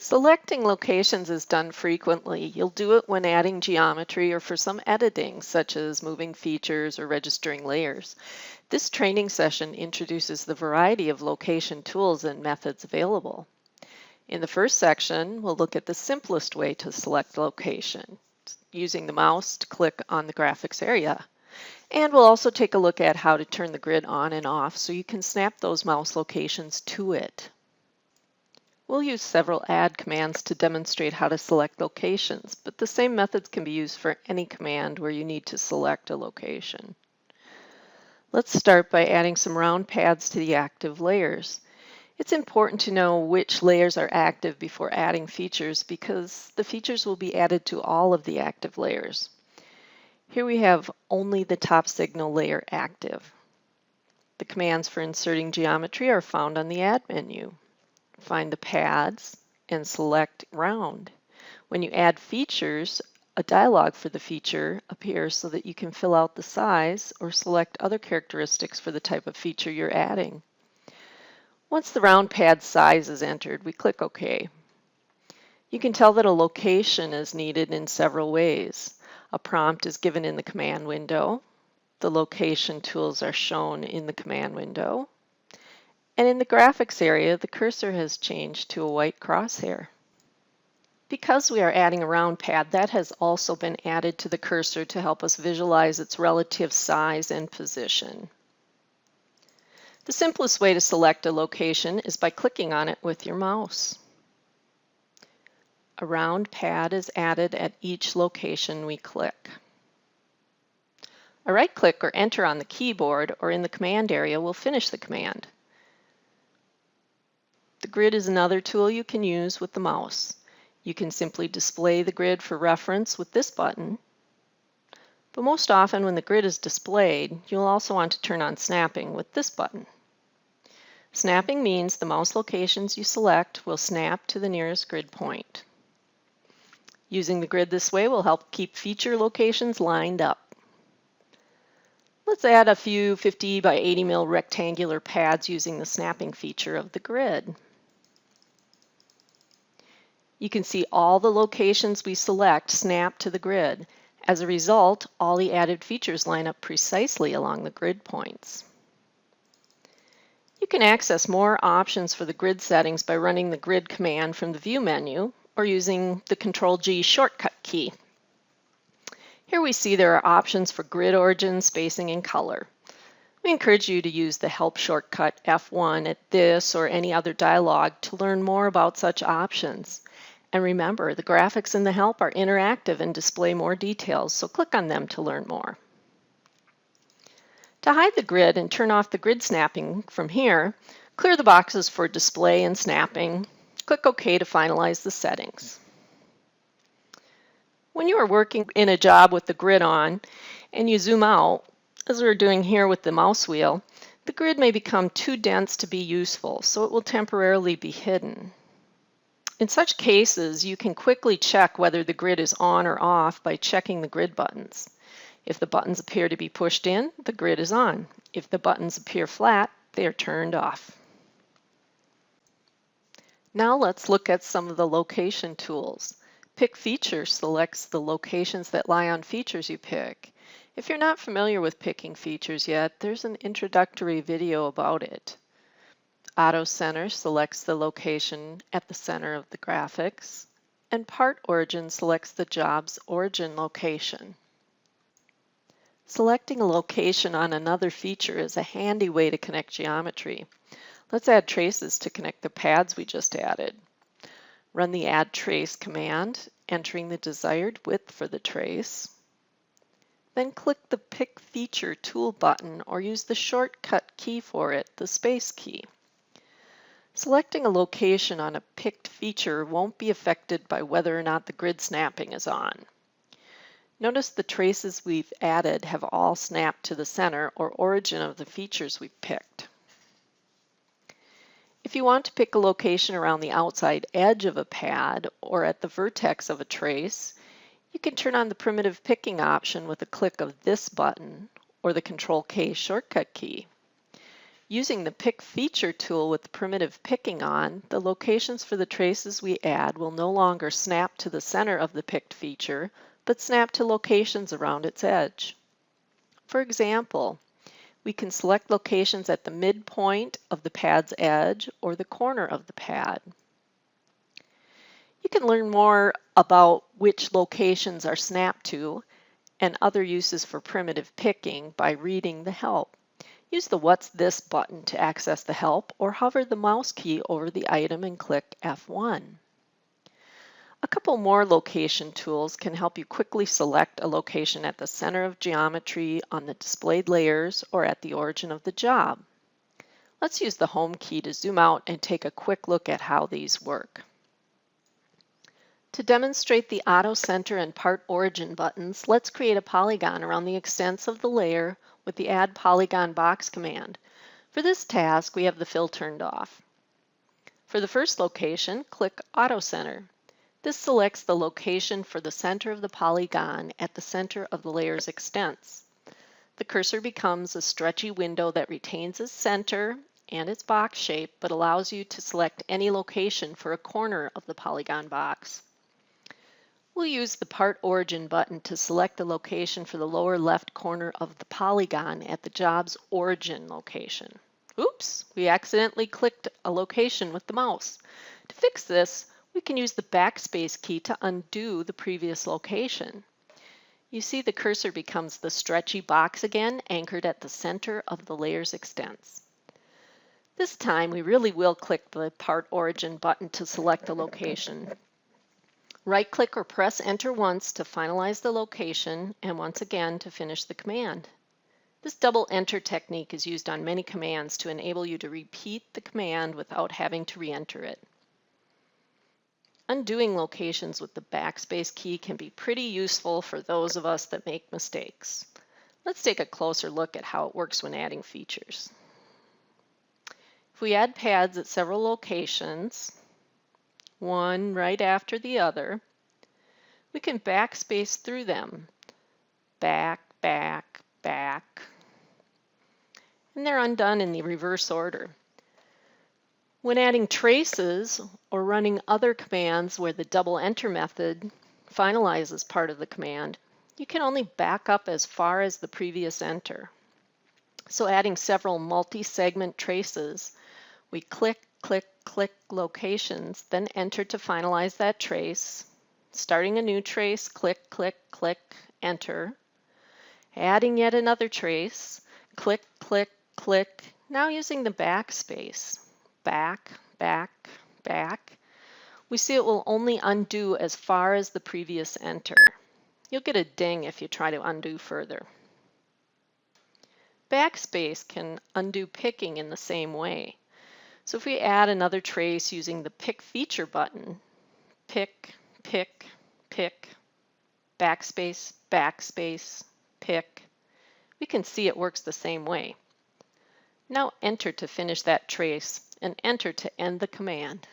Selecting locations is done frequently. You'll do it when adding geometry or for some editing, such as moving features or registering layers. This training session introduces the variety of location tools and methods available. In the first section, we'll look at the simplest way to select location, using the mouse to click on the graphics area. And we'll also take a look at how to turn the grid on and off so you can snap those mouse locations to it. We'll use several add commands to demonstrate how to select locations, but the same methods can be used for any command where you need to select a location. Let's start by adding some round pads to the active layers. It's important to know which layers are active before adding features because the features will be added to all of the active layers. Here we have only the top signal layer active. The commands for inserting geometry are found on the Add menu. Find the pads and select round. When you add features, a dialog for the feature appears so that you can fill out the size or select other characteristics for the type of feature you're adding. Once the round pad size is entered, we click OK. You can tell that a location is needed in several ways. A prompt is given in the command window. The location tools are shown in the command window. And in the graphics area, the cursor has changed to a white crosshair. Because we are adding a round pad, that has also been added to the cursor to help us visualize its relative size and position. The simplest way to select a location is by clicking on it with your mouse. A round pad is added at each location we click. A right-click or enter on the keyboard or in the command area will finish the command. The grid is another tool you can use with the mouse. You can simply display the grid for reference with this button, but most often when the grid is displayed, you'll also want to turn on snapping with this button. Snapping means the mouse locations you select will snap to the nearest grid point. Using the grid this way will help keep feature locations lined up. Let's add a few 50 by 80 mil rectangular pads using the snapping feature of the grid. You can see all the locations we select snap to the grid. As a result, all the added features line up precisely along the grid points. You can access more options for the grid settings by running the grid command from the View menu or using the Ctrl-G shortcut key. Here we see there are options for grid origin, spacing, and color. We encourage you to use the Help shortcut F1 at this or any other dialog to learn more about such options. And remember, the graphics in the Help are interactive and display more details, so click on them to learn more. To hide the grid and turn off the grid snapping from here, clear the boxes for display and snapping. Click OK to finalize the settings. When you are working in a job with the grid on and you zoom out, as we're doing here with the mouse wheel, the grid may become too dense to be useful, so it will temporarily be hidden. In such cases, you can quickly check whether the grid is on or off by checking the grid buttons. If the buttons appear to be pushed in, the grid is on. If the buttons appear flat, they are turned off. Now let's look at some of the location tools. Pick Feature selects the locations that lie on features you pick. If you're not familiar with picking features yet, there's an introductory video about it. Auto Center selects the location at the center of the graphics, and Part Origin selects the job's origin location. Selecting a location on another feature is a handy way to connect geometry. Let's add traces to connect the pads we just added. Run the Add Trace command, entering the desired width for the trace. Then click the Pick Feature tool button or use the shortcut key for it, the space key. Selecting a location on a picked feature won't be affected by whether or not the grid snapping is on. Notice the traces we've added have all snapped to the center or origin of the features we've picked. If you want to pick a location around the outside edge of a pad or at the vertex of a trace, you can turn on the primitive picking option with a click of this button or the Ctrl-K shortcut key. Using the Pick Feature tool with the primitive picking on, the locations for the traces we add will no longer snap to the center of the picked feature, but snap to locations around its edge. For example, we can select locations at the midpoint of the pad's edge or the corner of the pad. You can learn more about which locations are snapped to and other uses for primitive picking by reading the help. Use the What's This button to access the help, or hover the mouse key over the item and click F1. A couple more location tools can help you quickly select a location at the center of geometry, on the displayed layers, or at the origin of the job. Let's use the Home key to zoom out and take a quick look at how these work. To demonstrate the Auto Center and Part Origin buttons, let's create a polygon around the extents of the layer with the Add Polygon Box command. For this task, we have the fill turned off. For the first location, click Auto Center. This selects the location for the center of the polygon at the center of the layer's extents. The cursor becomes a stretchy window that retains its center and its box shape, but allows you to select any location for a corner of the polygon box. We'll use the Part Origin button to select the location for the lower left corner of the polygon at the job's origin location. Oops, we accidentally clicked a location with the mouse. To fix this, we can use the backspace key to undo the previous location. You see the cursor becomes the stretchy box again, anchored at the center of the layer's extents. This time, we really will click the Part Origin button to select the location. Right-click or press Enter once to finalize the location, and once again to finish the command. This double enter technique is used on many commands to enable you to repeat the command without having to re-enter it. Undoing locations with the backspace key can be pretty useful for those of us that make mistakes. Let's take a closer look at how it works when adding features. If we add pads at several locations, one right after the other, we can backspace through them. Back, back, back. And they're undone in the reverse order. When adding traces or running other commands where the double enter method finalizes part of the command, you can only back up as far as the previous enter. So adding several multi-segment traces, we click, click, click locations, then enter to finalize that trace. Starting a new trace, click, click, click, enter. Adding yet another trace, click, click, click. Now using the backspace, back, back, back. We see it will only undo as far as the previous enter. You'll get a ding if you try to undo further. Backspace can undo picking in the same way. So if we add another trace using the Pick Feature button, pick, pick, pick, backspace, backspace, pick, we can see it works the same way. Now enter to finish that trace and enter to end the command.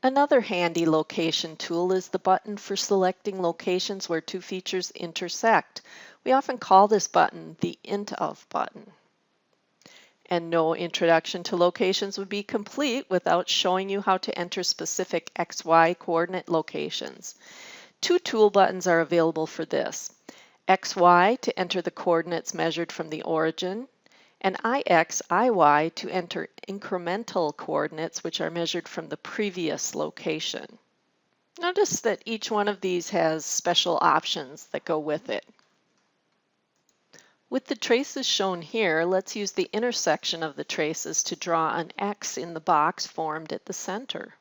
Another handy location tool is the button for selecting locations where two features intersect. We often call this button the Int Of button. And no introduction to locations would be complete without showing you how to enter specific XY coordinate locations. Two tool buttons are available for this. XY to enter the coordinates measured from the origin, and IX, IY to enter incremental coordinates which are measured from the previous location. Notice that each one of these has special options that go with it. With the traces shown here, let's use the intersection of the traces to draw an X in the box formed at the center.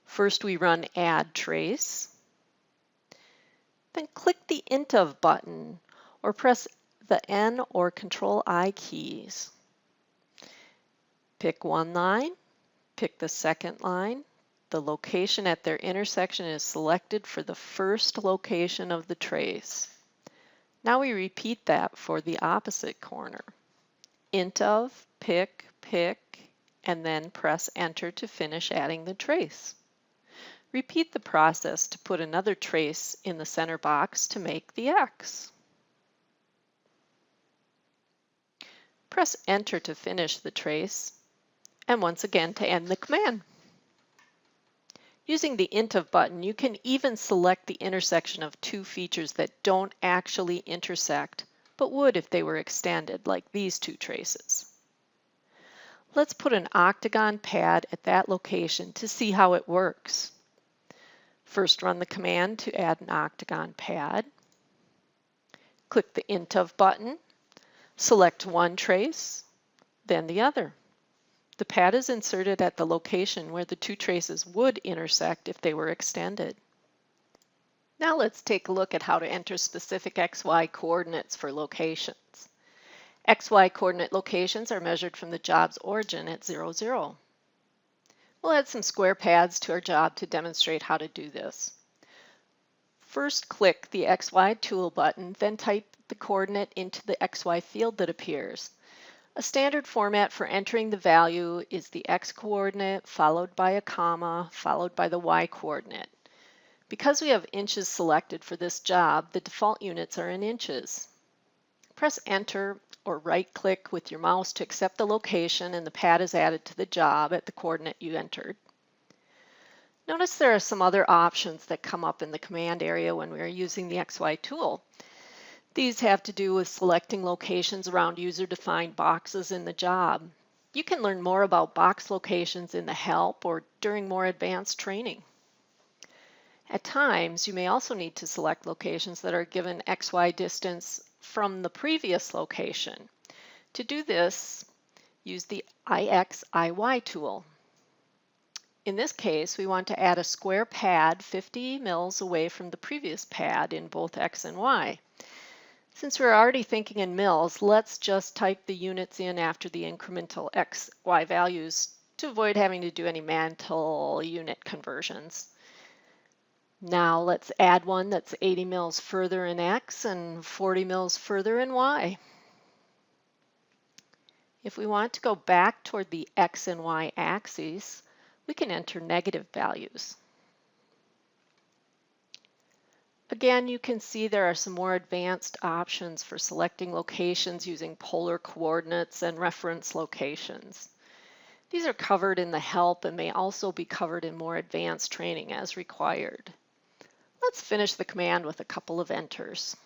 First we run Add Trace, then click the Int Of button or press the N or Control-I keys. Pick one line, pick the second line. The location at their intersection is selected for the first location of the trace. Now we repeat that for the opposite corner. Int Of, pick, pick, and then press Enter to finish adding the trace. Repeat the process to put another trace in the center box to make the X. Press Enter to finish the trace, and once again to end the command. Using the Int of button, you can even select the intersection of two features that don't actually intersect, but would if they were extended, like these two traces. Let's put an octagon pad at that location to see how it works. First, run the command to add an octagon pad. Click the Int of button, select one trace, then the other. The pad is inserted at the location where the two traces would intersect if they were extended. Now let's take a look at how to enter specific XY coordinates for locations. XY coordinate locations are measured from the job's origin at 0, 0. We'll add some square pads to our job to demonstrate how to do this. First, click the XY tool button, then type the coordinate into the XY field that appears. A standard format for entering the value is the X coordinate followed by a comma followed by the Y coordinate. Because we have inches selected for this job, the default units are in inches. Press Enter or right-click with your mouse to accept the location, and the pad is added to the job at the coordinate you entered. Notice there are some other options that come up in the command area when we are using the XY tool. These have to do with selecting locations around user-defined boxes in the job. You can learn more about box locations in the help or during more advanced training. At times, you may also need to select locations that are given XY distance from the previous location. To do this, use the IX/IY tool. In this case, we want to add a square pad 50 mils away from the previous pad in both X and Y. Since we're already thinking in mils, let's just type the units in after the incremental X, Y values to avoid having to do any mental unit conversions. Now let's add one that's 80 mils further in X and 40 mils further in Y. If we want to go back toward the X and Y axes, we can enter negative values. Again, you can see there are some more advanced options for selecting locations using polar coordinates and reference locations. These are covered in the help and may also be covered in more advanced training as required. Let's finish the command with a couple of enters.